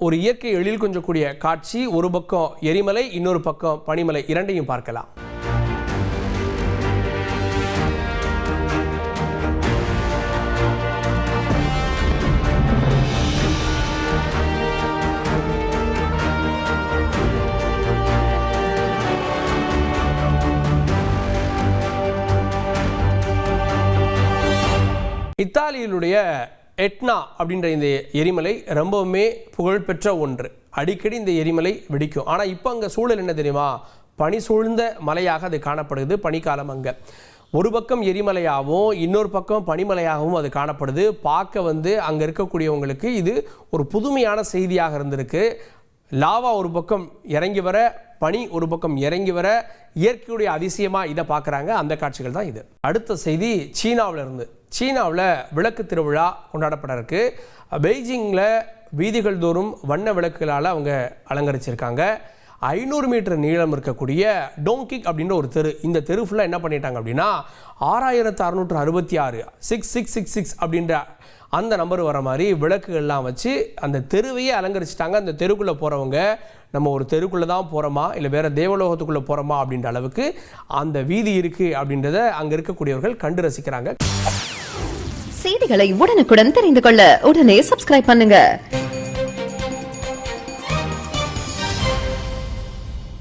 ஒரு இயற்கை எழில் கொஞ்சக்கூடிய காட்சி. ஒரு பக்கம் எரிமலை, இன்னொரு பக்கம் பனிமலை, இரண்டையும் பார்க்கலாம். இத்தாலியிலுடைய எட்னா அப்படின்ற இந்த எரிமலை ரொம்பவுமே புகழ்பெற்ற ஒன்று. அடிக்கடி இந்த எரிமலை வெடிக்கும். ஆனால் இப்போ அங்கே சூழல் என்ன தெரியுமா? பனி சூழ்ந்த மலையாக அது காணப்படுது. பனிக்காலம் அங்கே ஒரு பக்கம் எரிமலையாகவும் இன்னொரு பக்கம் பனிமலையாகவும் அது காணப்படுது. பார்க்க அங்கே இருக்கக்கூடியவங்களுக்கு இது ஒரு புதுமையான செய்தியாக இருந்திருக்கு. லாவா ஒரு பக்கம் இறங்கி வர, பனி ஒரு பக்கம் இறங்கி வர, இயற்கையுடைய அதிசயமாக இதை பார்க்குறாங்க. அந்த காட்சிகள் தான் இது. அடுத்த செய்தி சீனாவில் இருந்து. சீனாவில் விளக்கு திருவிழா கொண்டாடப்பட இருக்கு. பெய்ஜிங்கில் வீதிகள் தோறும் வண்ண விளக்குகளால் அவங்க அலங்கரிச்சிருக்காங்க. 500 மீட்டர் நீளம் இருக்கக்கூடிய டோங்கிக் அப்படின்ற ஒரு தெரு. இந்த தெரு ஃபுல்லாக என்ன பண்ணிட்டாங்க அப்படின்னா 6666 6666 அப்படின்ற அந்த நம்பர் வர மாதிரி விளக்குகள்லாம் வச்சு அந்த தெருவையே அலங்கரிச்சிட்டாங்க. அந்த தெருக்குள்ளே போகிறவங்க நம்ம ஒரு தெருக்குள்ளே தான் போகிறோமா இல்லை வேறு தேவலோகத்துக்குள்ளே போகிறோமா அப்படின்ற அளவுக்கு அந்த வீதி இருக்குது அப்படின்றத அங்கே இருக்கக்கூடியவர்கள் கண்டு ரசிக்கிறாங்க. செய்திகளை உடனுக்குடன் தெரிந்து கொள்ள உடனே சப்ஸ்கிரைப் பண்ணுங்க.